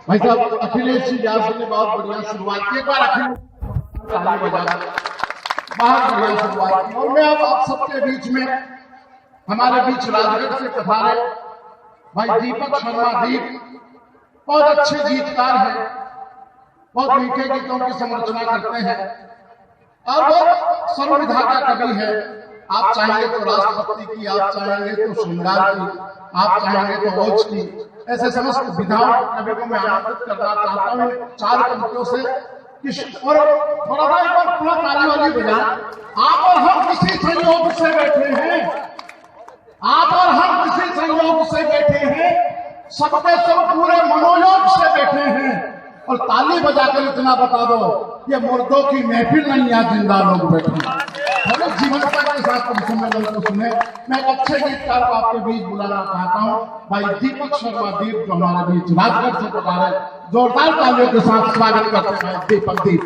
भाई साहब अखिलेश जी यादव ने बहुत बढ़िया शुरुआत की। एक बार अखिलेश बहुत बढ़िया शुरुआत की। और मैं अब आप सबके बीच में हमारे बीच राजगढ़ से पधारे भाई दीपक शर्मा दीप बहुत अच्छे गीतकार हैं, बहुत मीठे गीतों की संरचना करते हैं और बहुत सर्वविधा का कवि है। आप चाहेंगे तो राष्ट्रभक्ति की, आप चाहेंगे तो श्रृंगार की, आप चाहेंगे तो ओज की, ऐसे समस्त विधाओं कवि को मैं आमंत्रित करना चाहता हूँ चार पंक्तियों से। और थोड़ा सा एक बार पूरा ताली वाली बजा। आप और हम किसी संयोग से बैठे हैं, आप और हम किसी संयोग से बैठे हैं, सबके सब पूरे मनोयोग से बैठे हैं। और ताली बजाकर इतना बता दो, ये मुर्दों की महफिल नहीं, यहाँ जिंदा लोग बैठे हैं। जीवनता के साथ तुम सम्मेलन को सुने। मैं अच्छे गीतकार को आपके बीच बुलाना चाहता हूँ भाई दीपक शर्मा दीप, जो हमारे बीच राजगढ़ से पधारे। जोरदार तालियों के साथ स्वागत करते हैं दीपक दीप।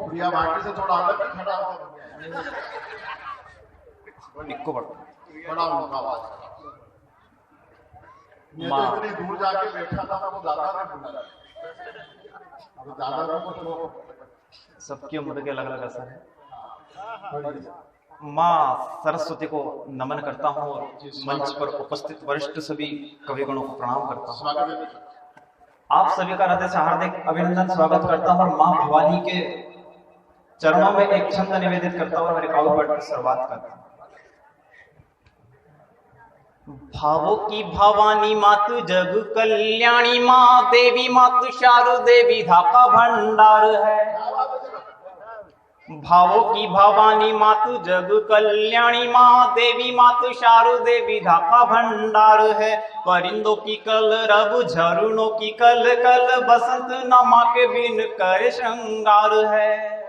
प्रिया बाकी से थोड़ा अलग खड़ा बड़ा उनका आवाज। मैं तो इतनी दूर जाके बैठा था वो ज्यादा नहीं बोला, अब ज्यादा कुछ सबकी उम्र के अलग अलग असर है। माँ सरस्वती को नमन करता हूँ और मंच पर उपस्थित वरिष्ठ सभी कविगणों को प्रणाम करता हूँ। आप सभी का हृदय से हार्दिक अभिनंदन स्वागत करता हूँ और माँ भवानी के चरणों में एक छंद निवेदित करता हूँ और मेरे काव्य पाठ की शुरुआत करता हूँ। भावों की भवानी मातु जग कल्याणी, माँ देवी मातु शारु देवी धाका भंडार है। भावों की भवानी मातु जग कल्याणी, माँ देवी मातु शारु देवी धाका भंडार है। परिंदों की कल रब झरुणों की कल कल, बसंत नमा के बिन कर श्रृंगार है।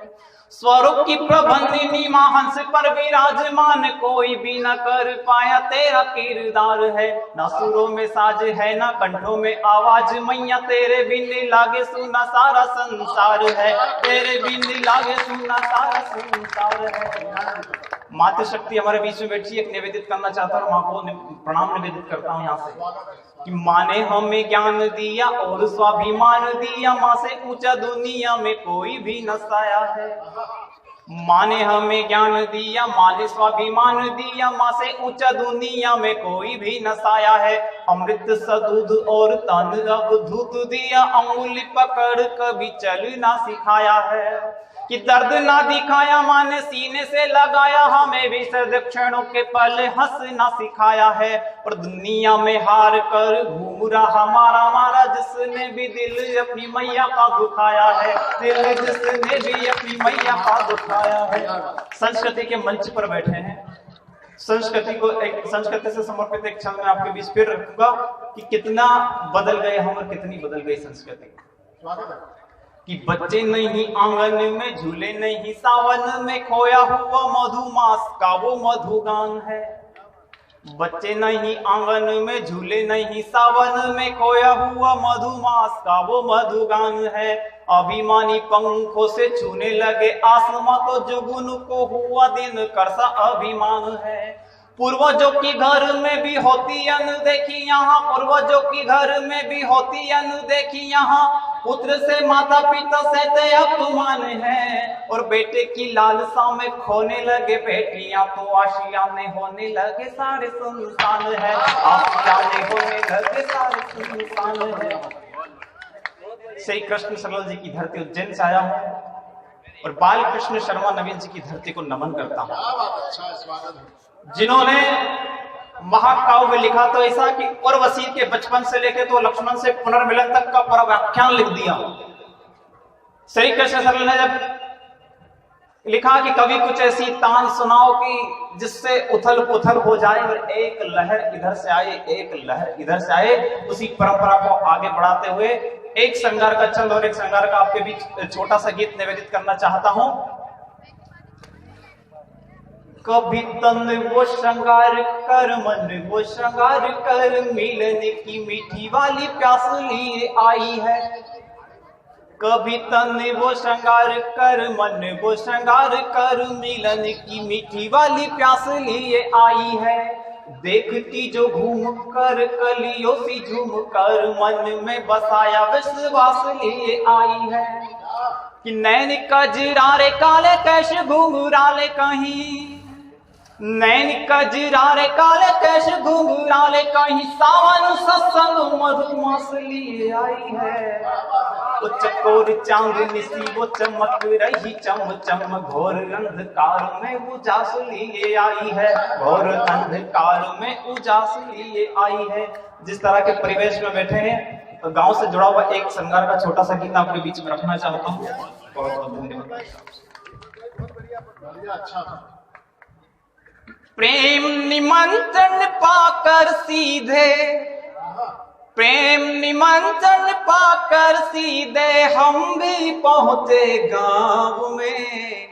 स्वरूप की प्रबंधिनी माँ हंस पर विराजमान, कोई भी न कर पाया तेरा किरदार है। ना सुरों में साज है ना कंठों में आवाज, मैया तेरे बिन लागे सुना सारा संसार है, तेरे बिन लागे सुना सारा संसार है। मातृ शक्ति हमारे बीच में बैठी, एक निवेदित करना चाहता हूँ, माँ को प्रणाम निवेदित करता हूँ यहाँ से कि माँ ने हमें ज्ञान दिया और स्वाभिमान दिया, माँ से ऊंचा दुनिया में कोई भी न साया है। माँ ने हमें ज्ञान दिया, माँ ने स्वाभिमान दिया, माँ से ऊंचा दुनिया में कोई भी न साया है। अमृत सदूध और तन अवधूत दिया, अंगुली पकड़ कभी चलना सिखाया है। कि दर्द ना दिखाया माँ ने सीने से लगाया, हमें भी सदक्षणों के पल हंसना सिखाया है। और दुनिया में हार कर घूम रहा हमारा जिसने भी दिल अपनी मैया का दुखाया है, दिल जिसने भी अपनी मैया का दुखाया है। संस्कृति के मंच पर बैठे हैं, संस्कृति को एक संस्कृति से समर्पित एक क्षण में आपके बीच फिर रखूंगा कि कितना बदल गए हम और कितनी बदल गई संस्कृति। कि बच्चे नहीं आंगन में झूले नहीं सावन में, खोया हुआ मधुमास का वो मधुगान है। बच्चे नहीं आंगन में झूले नहीं सावन में, खोया हुआ मधुमास का वो मधुगान है। अभिमानी पंखों से छूने लगे आसमां, तो जुगनू को हुआ दिन करसा अभिमान है। पूर्वजों की घर में भी होती अनदेखी यहाँ, पूर्वजों की घर में भी होती अनदेखी यहाँ। पुत्र से माता पिता से ते अपमान है, और बेटे की लालसा में खोने लगे बेटियां, तो आशियाने होने लगे सारे सुनसान है, आशियाने होने लगे सारे सुनसान है। श्री कृष्ण सरल जी की धरती उज्जैन से आया हूँ और बाल कृष्ण शर्मा नवीन जी की धरती को नमन करता हूँ, जिन्होंने महाकाव्य में लिखा तो ऐसा कि उर्वशी के बचपन से लेकर तो लक्ष्मण से पुनर्मिलन तक का पूरा व्याख्यान लिख दिया। श्री कृष्ण सरल ने जब लिखा कि कभी कुछ ऐसी तान सुनाओ कि जिससे उथल पुथल हो जाए और एक लहर इधर से आए एक लहर इधर से आए, उसी परंपरा को आगे बढ़ाते हुए एक श्रृंगार का चंद और एक श्रृंगार का आपके बीच छोटा सा गीत निवेदित करना चाहता हूं। कभी तन वो श्रृंगार कर मन वो श्रृंगार कर, मिलने की मीठी वाली प्यास लिए आई है। कभी तन वो श्रृंगार कर, मन वो श्रृंगार कर, मिलन की मीठी वाली प्यास लिए आई है। देखती जो घूम कर कलियों सी झूम कर, मन में बसाया विश्वास लिए आई है। कि नैन कजरारे काले कैश घुंघराले कहीं, नैन कजरारे काले कैश घुंघराले कहीं, सावन सत्संग मधुमास लिए आई है। वो चकोर चांदनी सी वो चमक रही चम चम, घोर अंधकार में उजास लिए आई है, घोर अंधकार में उजास लिए आई है। जिस तरह के परिवेश में बैठे हैं, तो गांव से जुड़ा हुआ एक श्रृंगार का छोटा सा गीत आपके बीच में रखना चाहता हूँ। बहुत बहुत धन्यवाद। प्रेम निमंत्रण पाकर सीधे, प्रेम निमंत्रण पाकर सीधे हम भी पहुंचे गांव में।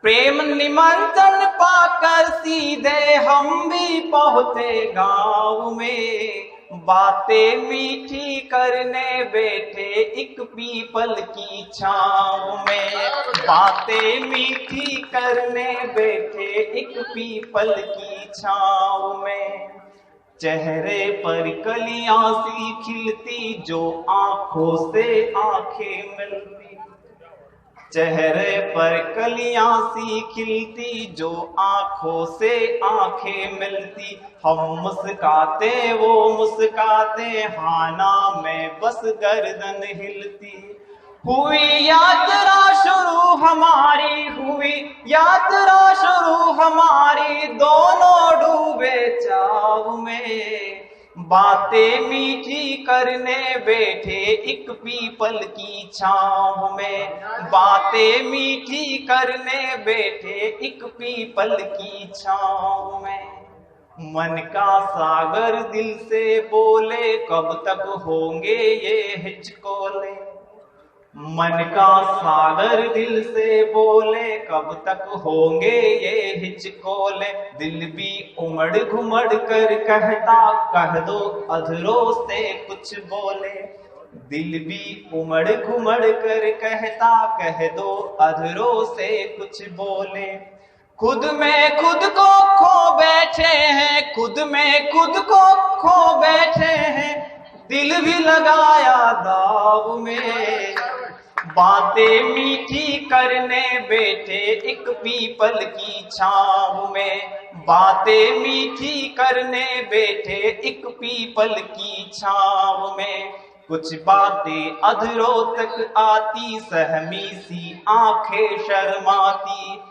प्रेम निमंत्रण पाकर सीधे हम भी पहुंचे गांव में। बातें मीठी करने बैठे एक पीपल की छांव में, बातें मीठी करने बैठे एक पीपल की छांव में। चेहरे पर कलियां सी खिलती जो आंखों से आंखें मिलती, चेहरे पर कलियां सी खिलती जो आंखों से आंखें मिलती। हम मुस्काते वो मुस्काते, हाना में बस गर्दन हिलती। हुई यात्रा शुरू हमारी, हुई यात्रा शुरू हमारी, दोनों डूबे चाव में। बातें मीठी करने बैठे एक पीपल की छांव में, बातें मीठी करने बैठे एक पीपल की छांव में। मन का सागर दिल से बोले, कब तक होंगे ये हिचकोले। मन का सागर दिल से बोले, कब तक होंगे ये हिचकोले। दिल भी उमड़ घुमड़ कर कहता, कह दो अधरों से कुछ बोले। दिल भी उमड़ घुमड़ कर कहता, कह दो अधरों से कुछ बोले। खुद में खुद को खो बैठे हैं, खुद में खुद को खो बैठे हैं, दिल भी लगाया दाव में। बातें मीठी करने बैठे एक पीपल की छांव में, बातें मीठी करने बैठे एक पीपल की छांव में। कुछ बातें अधरों तक आती, सहमी सी आंखें शर्माती।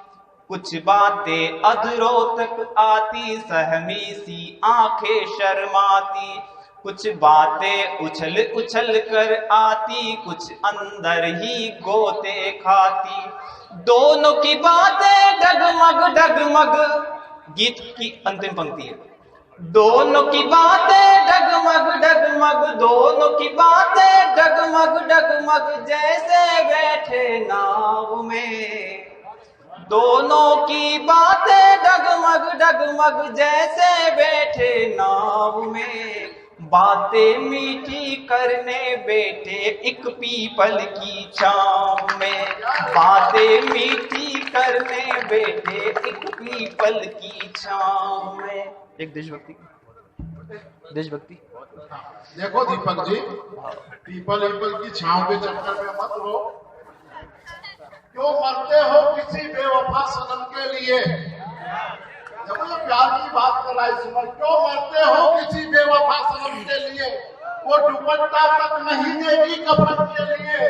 कुछ बातें अधरों तक आती, सहमी सी आंखें शर्माती। कुछ बातें उछल उछल कर आती, कुछ अंदर ही गोते खाती। दोनों की बातें डगमग डगमग, गीत की अंतिम पंक्ति है। दोनों की बातें डगमग डगमग, दोनों की बातें डगमग डगमग, जैसे बैठे नाव में। दोनों की बातें डगमग डगमग, जैसे बैठे नाव में। बातें मीठी करने बैठे एक पीपल की छांव में, बातें मीठी करने बैठे एक पीपल की छांव में। एक देशभक्ति, देशभक्ति। देखो दीपक जी, पीपल की छांव के चक्कर में मत रो। क्यों मरते हो किसी बेवफा सनम के लिए? जब ये प्यार की बात कर रहा है इस उम्र, क्यों मरते हो किसी बेवफा सनम के लिए? वो दुपट्टा तक नहीं देगी कफन के लिए।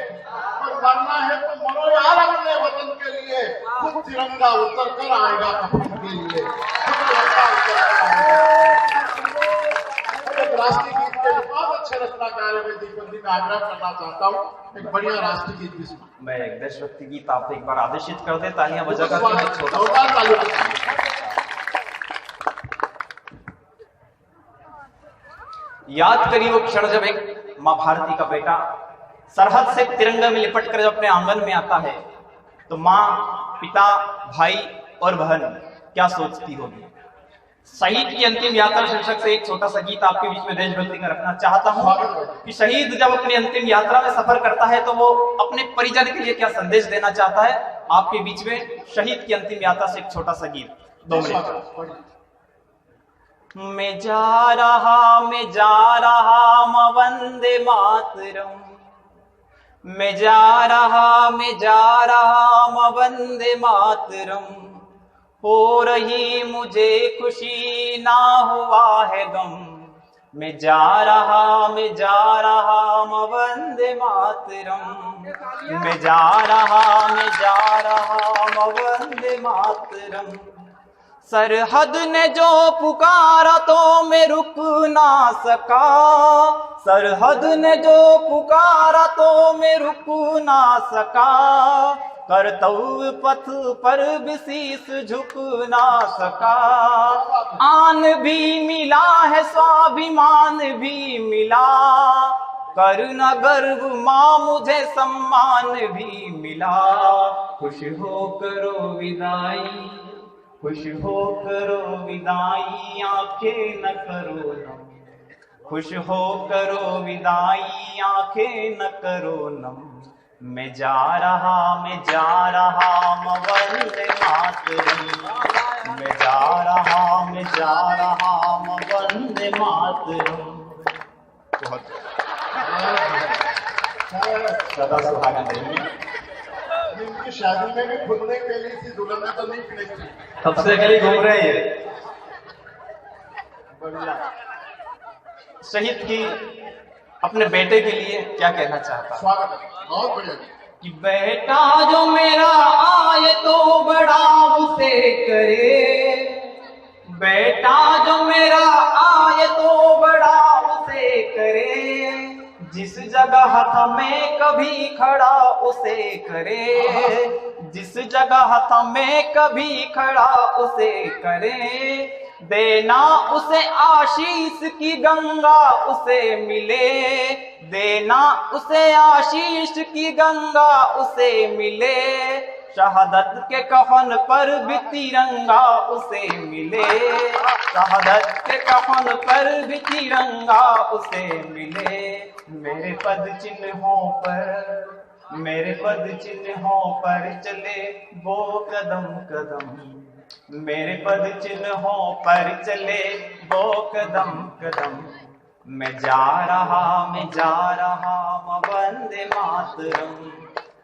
और मरना है तो मरो यार अपने वतन के लिए, खुद तिरंगा उतर कर आएगा कफन के लिए। राष्ट्रीय गीत के बहुत अच्छे रचनाकार है दीपक जी, मैं आग्रह करना चाहता हूँ एक बढ़िया राष्ट्रीय गीत भी सुना। मैं एक देशभक्ति गीत आप एक बार आदेशित कर दे, तालियां बजाकर। याद करिए वो क्षण जब एक माँ भारती का बेटा सरहद से तिरंगा में लिपट कर जब अपने आंगन में आता है, तो माँ, पिता, भाई और बहन क्या सोचती होगी। शहीद की अंतिम यात्रा शीर्षक से एक छोटा सा गीत आपके बीच में देशभक्ति का रखना चाहता हूँ कि शहीद जब अपनी अंतिम यात्रा में सफर करता है तो वो अपने परिजन के लिए क्या संदेश देना चाहता है। आपके बीच में शहीद की अंतिम यात्रा से एक छोटा सा गीत, 2 मिनट। मैं जा रहा म वंदे मातरम, मैं जा रहा म वंदे मातरम, हो रही मुझे खुशी ना हुआ है गम, मैं जा रहा म वंदे मातरम, मैं जा रहा म वंदे मातरम। सरहद ने जो पुकारा तो मैं रुक ना सका, सरहद ने जो पुकारा तो मैं रुक ना सका, कर्तव्य पथ पर भी शीश झुक ना सका। आन भी मिला है स्वाभिमान भी मिला, करना गर्व माँ मुझे सम्मान भी मिला। खुश हो करो विदाई, खुश हो करो विदाई, आंखें न करो नम, खुश हो करो विदाई, आंखें न करो नम। मैं जा रहा म वंदे मातरम, मैं जा रहा म वंदे मातरम। बहुत सदा सुहागन रहेंगे। इनकी शादी में भी घूमने के लिए थी, दुल्हन में तो नहीं मिलेगी, कब से गली घूम रहे हैं। बढ़िया। शहीद की अपने बेटे के लिए क्या कहना चाहता है? स्वागत है, बहुत बढ़िया। कि बेटा जो मेरा आए तो बड़ा उसे करे, बेटा जो मेरा आए तो बड़ा उसे करे, जिस जगह था मैं कभी खड़ा उसे करे, जिस जगह था मैं कभी खड़ा उसे करे। देना उसे आशीष की गंगा उसे मिले, देना उसे आशीष की गंगा उसे मिले, शहादत के कफन पर भी तिरंगा उसे मिले, शहादत के कफन पर भी तिरंगा उसे मिले। मेरे पद चिन्हों पर, मेरे पद चिन्हों पर चले वो कदम कदम, मेरे पद चिन्हों पर चले वो कदम कदम। मैं जा रहा म वंदे मातरम,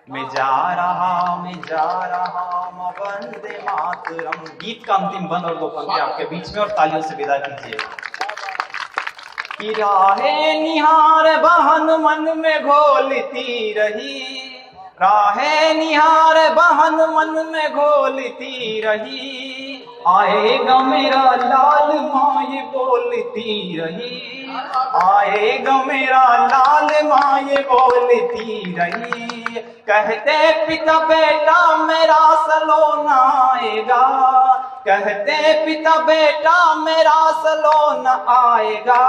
मैं जा रहा म वंदे मातरम। गीत का अंतिम बंद और 2 पंक्ति आपके बीच में और तालियों से विदा कीजिए। कि राहे निहार बहन मन में घोलती रही, राहे निहार बहन मन में घोलती रही, आएगा मेरा लाल माँ ये बोलती रही, आएगा मेरा लाल माँ ये बोलती रही। कहते पिता बेटा मेरा सलोना आएगा, कहते पिता बेटा मेरा सलोना आएगा,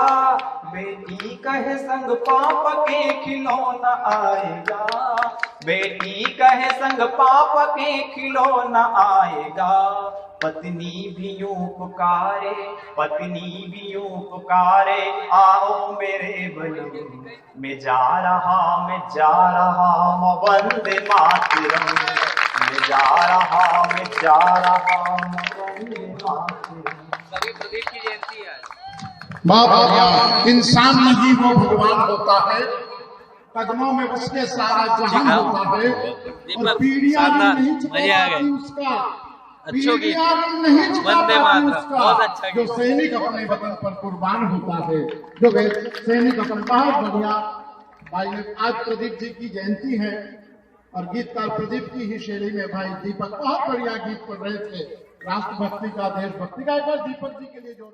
बेटी कहे संग पापा के खिलौना आएगा, बेटी कहे संग पापा के खिलौना आएगा। पत्नी भी यूं पुकारे, पत्नी भी यूं पुकारे, आओ मेरे बलम। मैं जा रहा म वंदे मातरम, मैं जा रहा म वंदे मातरम। प्रदीप की जयंती है। इंसान नहीं वो भगवान होता है, कदमों में उसके सारा जहान होता है, और पीढ़ियां नहीं छुपा पाती उसका, पीढ़ियां नहीं छुपा पाती उसका, जो सैनिक अपने वतन पर कुर्बान होता है, जो सैनिक अपने। बहुत बढ़िया भाई, आज प्रदीप जी की जयंती है और गीतकार प्रदीप की ही शैली में भाई दीपक बहुत बढ़िया गीत पढ़ रहे थे, राष्ट्रभक्ति का, देशभक्ति का। एक बार दीपक जी के लिए जो